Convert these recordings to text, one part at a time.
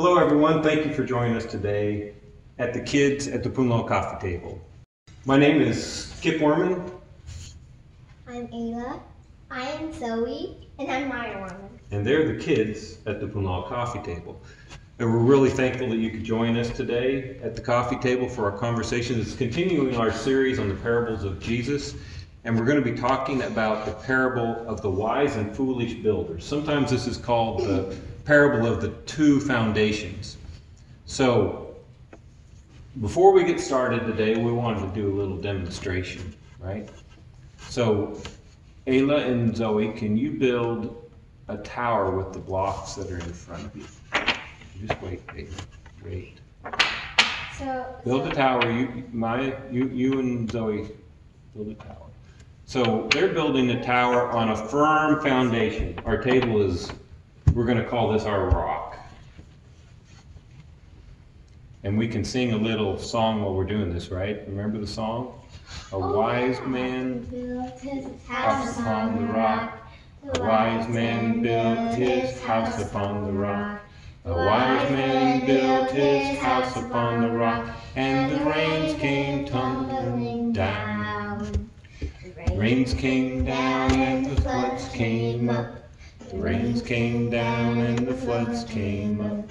Hello everyone, thank you for joining us today at the Kids at the PUNLA Coffee Table. My name is Kip Worman. I'm Ayla. I am Zoe. And I'm Maya Worman. And they're the kids at the PUNLA Coffee Table. And we're really thankful that you could join us today at the coffee table for our conversation. It's continuing our series on the parables of Jesus. And we're going to be talking about the parable of the wise and foolish builders. Sometimes this is called the parable of the two foundations. So, before we get started today, we wanted to do a little demonstration, right? So, Ayla and Zoe, can you build a tower with the blocks that are in front of you? Just wait, Ayla. Wait. Build a tower. You and Zoe build a tower. So they're building a tower on a firm foundation. Our table is, we're going to call this our rock. And we can sing a little song while we're doing this, right? Remember the song? A wise man built his house upon the rock. A wise man built his house upon the rock. A wise man built his house upon the rock. And the rains came tumbling down. The rains came down and the floods came up. The rains came down and the floods came up.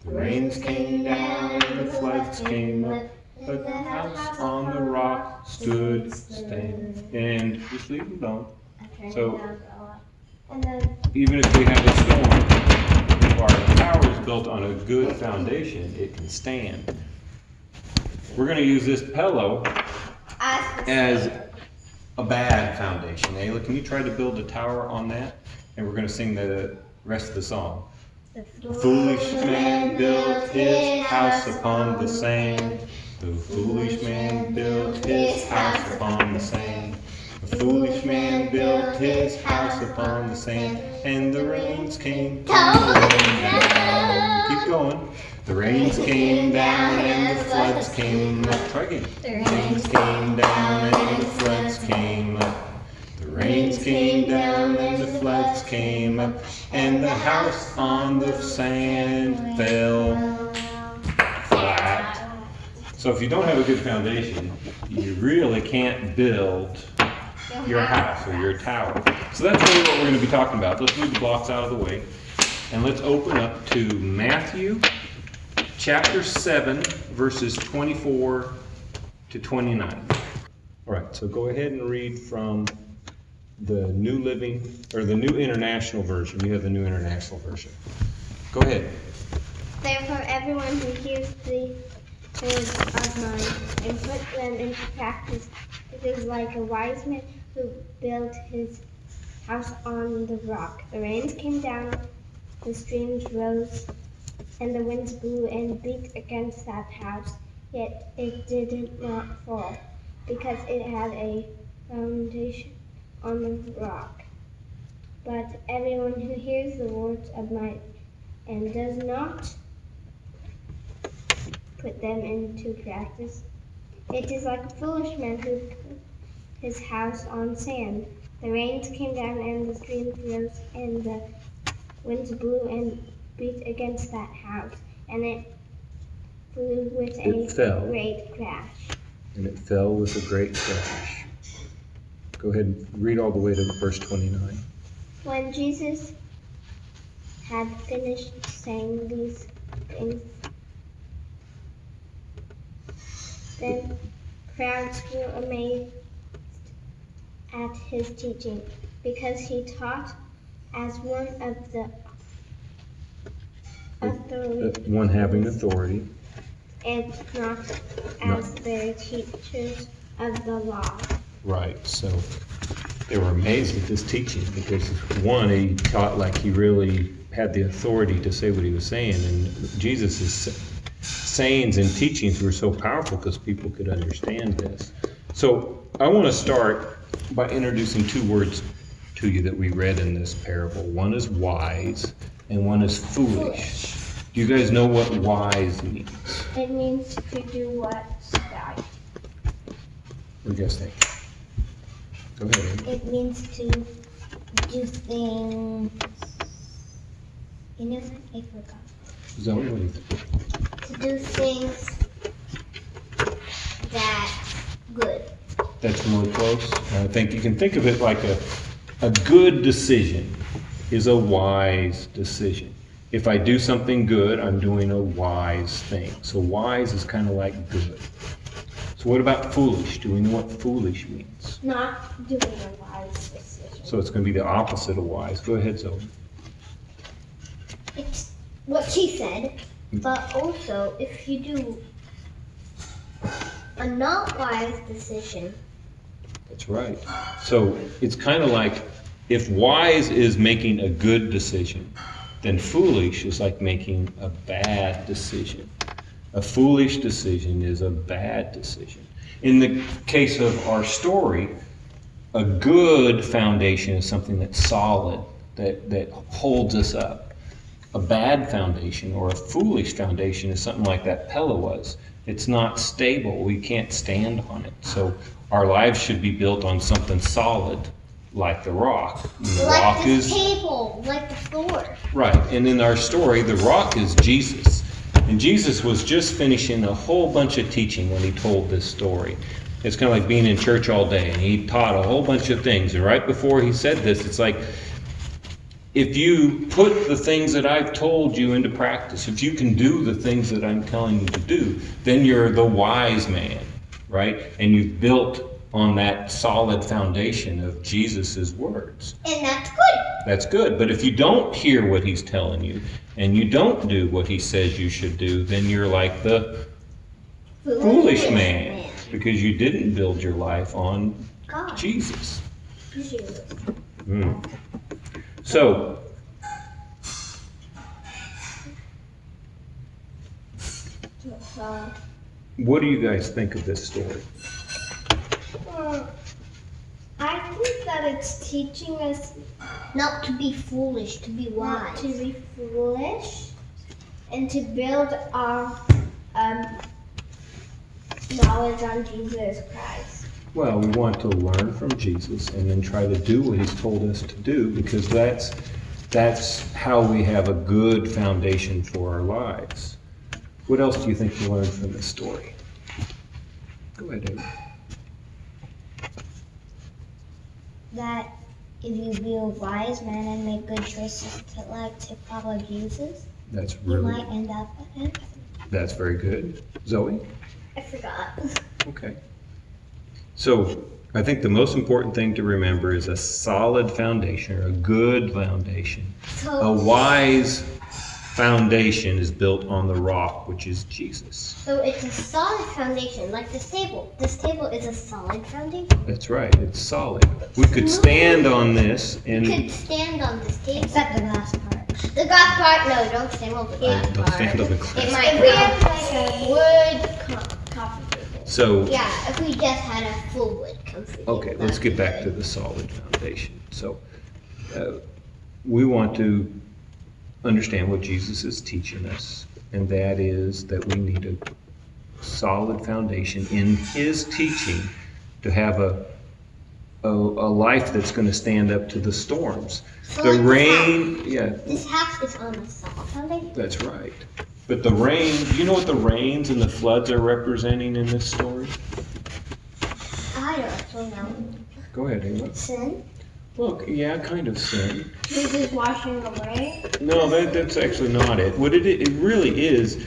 The rains came down and the floods came up. But the house on the rock stood stand. And just leave them alone. So, even if we have a storm, if our tower is built on a good foundation, it can stand. We're going to use this pillow as a bad foundation. Ayla, can you try to build a tower on that? And we're going to sing the rest of the song. The foolish man built his house upon the sand. The foolish man built his house upon the sand. The foolish man built his house upon the sand. And the rains came tumbling down. Keep going. The rains came down and the floods came up. Try again. The rains came down and the floods came up. The rains came down and the floods came up. And the house on the sand fell flat. So if you don't have a good foundation, you really can't build your house or your tower. So that's really what we're going to be talking about. Let's move the blocks out of the way. And let's open up to Matthew chapter 7, verses 24 to 29. All right, so go ahead and read from the New Living, or the New International Version. You have the New International Version. Go ahead. Therefore, everyone who hears the words of mine and puts them into practice is like a wise man who built his house on the rock. The rains came down, the streams rose, and the winds blew and beat against that house, yet it did not fall, because it had a foundation on the rock. But everyone who hears the words of mine and does not put them into practice, it is like a foolish man who built his house on sand. The rains came down and the streams rose and the winds blew and beat against that house, and it flew with a great crash. And it fell with a great crash. Go ahead and read all the way to verse 29. When Jesus had finished saying these things, then crowds were amazed at his teaching, because he taught as one of the one having authority, and not as their teachers of the law. Right, so they were amazed at this teaching because one, he taught like he really had the authority to say what he was saying, and Jesus' sayings and teachings were so powerful because people could understand this. So I want to start by introducing two words to you that we read in this parable. One is wise and one is foolish. Do you guys know what wise means? It means to do what's right. What do you guys think? Go ahead. It means to do things. You know what? I forgot. Zoe, what do you think? To do things that's good. That's really close. I think you can think of it like a good decision is a wise decision. If I do something good, I'm doing a wise thing. So wise is kind of like good. So what about foolish? Do we know what foolish means? Not doing a wise decision. So it's going to be the opposite of wise. Go ahead, Zoe. It's what she said, but also if you do a not wise decision. That's right. So it's kind of like if wise is making a good decision, then foolish is like making a bad decision. A foolish decision is a bad decision. In the case of our story, a good foundation is something that's solid, that holds us up. A bad foundation or a foolish foundation is something like that pillow was. It's not stable. We can't stand on it. So our lives should be built on something solid, like the rock. And the Like rock this is table, like the floor. right. And in our story, the rock is Jesus. And Jesus was just finishing a whole bunch of teaching when he told this story. It's kind of like being in church all day, and he taught a whole bunch of things. And right before he said this, it's like, if you put the things that I've told you into practice, if you can do the things that I'm telling you to do, then you're the wise man, right? And you've built on that solid foundation of Jesus's words. And that's good. That's good. But if you don't hear what he's telling you, and you don't do what he says you should do, then you're like the foolish man, because you didn't build your life on God. Jesus. Jesus. So, what do you guys think of this story? I think that it's teaching us not to be foolish, to be wise. Not to be foolish, and to build our knowledge on Jesus Christ. Well, we want to learn from Jesus and then try to do what he's told us to do, because that's how we have a good foundation for our lives. What else do you think you learned from this story? Go ahead, David. That if you be a wise man and make good choices to follow Jesus, That's you really, might end up in heaven. that's very good. Zoe? I forgot. Okay. So I think the most important thing to remember is a solid foundation, or a good foundation. A wise foundation is built on the rock, which is Jesus. So it's a solid foundation, like this table. This table is a solid foundation. That's right, it's solid. We could stand on this You and could stand on this table. Except the glass part. The glass part, no, don't stand on the glass don't part. stand on the glass. It might break. Wood coffee table. So Yeah, if we just had a full wood coffee table. okay, let's get back to the solid foundation. So we want to understand what Jesus is teaching us, and that is that we need a solid foundation in his teaching to have a life that's going to stand up to the storms. So The like rain, This house is on a solid foundation. that's right. But the rain, do you know what the rains and the floods are representing in this story? I don't actually know. Go ahead, Ava. Sin? Look, yeah, kind of sin. Jesus washing away? No, that's actually not it. What it really is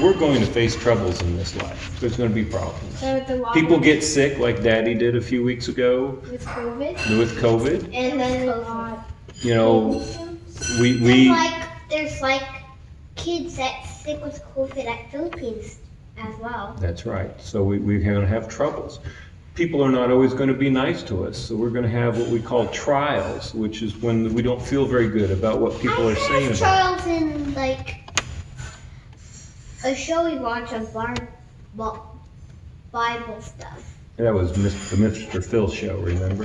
we're going to face troubles in this life. There's going to be problems. So the water People get sick like Daddy did a few weeks ago with COVID? with COVID. And then COVID. You know, There's like kids that's sick with COVID at Philippines as well. That's right. So we're going to have troubles. People are not always going to be nice to us. So we're going to have what we call trials, which is when we don't feel very good about what people are saying about us. Trials in like a show we watch of Bible stuff. That was the Mr. Phil show, remember?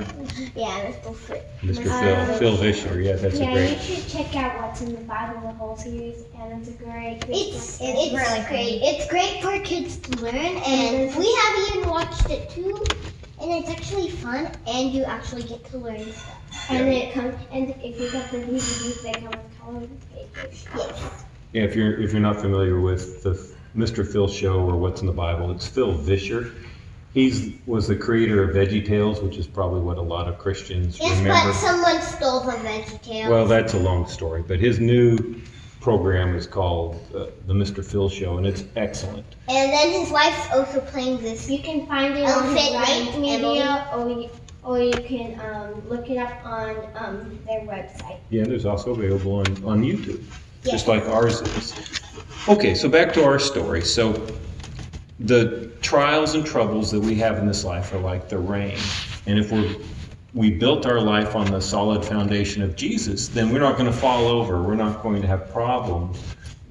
Yeah, Mr. Phil. Mr. Phil Vischer. Yeah, that's a great. You should check out what's in the Bible, the whole series, and it's a great. It's really great. It's great for kids to learn, and we have even watched it too, and it's actually fun, and you actually get to learn stuff. And it comes, and if you get the DVDs, they come with coloring pages. Yes. If you're not familiar with the Mr. Phil show or What's in the Bible, it's Phil Vischer. He was the creator of VeggieTales, which is probably what a lot of Christians remember. Yes, but someone stole the VeggieTales. Well, that's a long story, but his new program is called the Mr. Phil Show, and it's excellent. And then his wife's also playing this. You can find it on his right media, or you can look it up on their website. Yeah, and there's also available on YouTube, Yes. just like ours is. Okay, so back to our story. So the trials and troubles that we have in this life are like the rain. And if we built our life on the solid foundation of Jesus, then we're not going to fall over. We're not going to have problems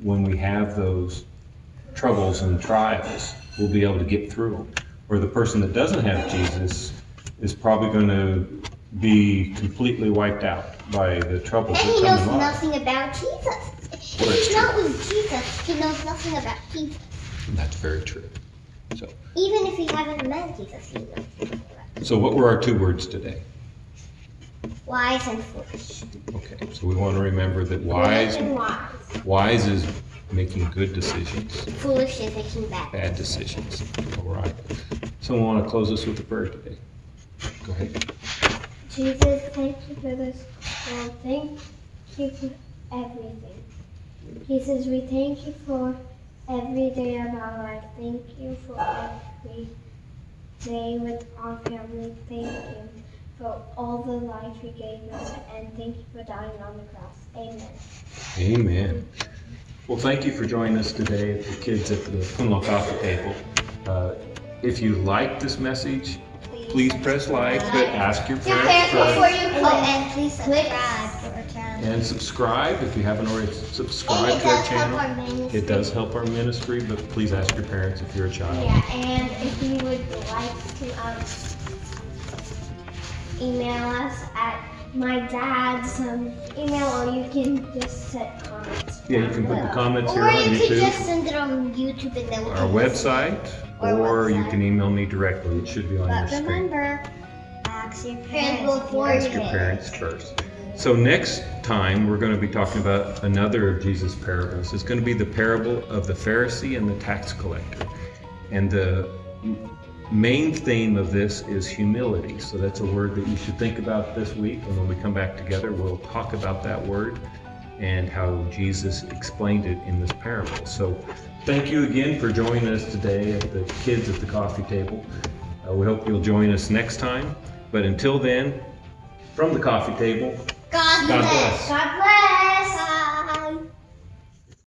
when we have those troubles and trials. We'll be able to get through them. Or the person that doesn't have Jesus is probably going to be completely wiped out by the troubles And that he come knows in life. nothing about Jesus. If Well, that's he's not with Jesus, he knows nothing about Jesus. That's very true. So, Even if he hasn't met Jesus, he knows nothing about Jesus. so what were our two words today? Wise and foolish. Okay, so we want to remember that Foolish and wise. wise is making good decisions, Foolish is making bad decisions. All right. Someone want to close us with a prayer today? Go ahead. Jesus, thank you for this world. Thank you for everything. Jesus, we thank you for every day of our life. Thank you for every day with our family. Thank you for all the life you gave us. And thank you for dying on the cross. Amen. Amen. Well, thank you for joining us today, the kids at the PUNLA Coffee Table. If you like this message, please press like, but ask your parents Before first. you click, and please subscribe to our channel. And subscribe if you haven't already subscribed to our channel. It does help our ministry, but please ask your parents if you're a child. Yeah, and if you would like to email us at my dad's email, or you can just set comments. Yeah, you can put the comments here Or on you can YouTube, just send it on YouTube and then we our can website, or you can email me directly. It should be on your But screen. remember, ask your parents before Ask your parents first. So next time, we're going to be talking about another of Jesus' parables. It's going to be the parable of the Pharisee and the tax collector. And the main theme of this is humility. So that's a word that you should think about this week. And when we come back together, we'll talk about that word and how Jesus explained it in this parable. So thank you again for joining us today at the Kids at the Coffee Table. We hope you'll join us next time. But until then, from the coffee table, God God bless. God bless.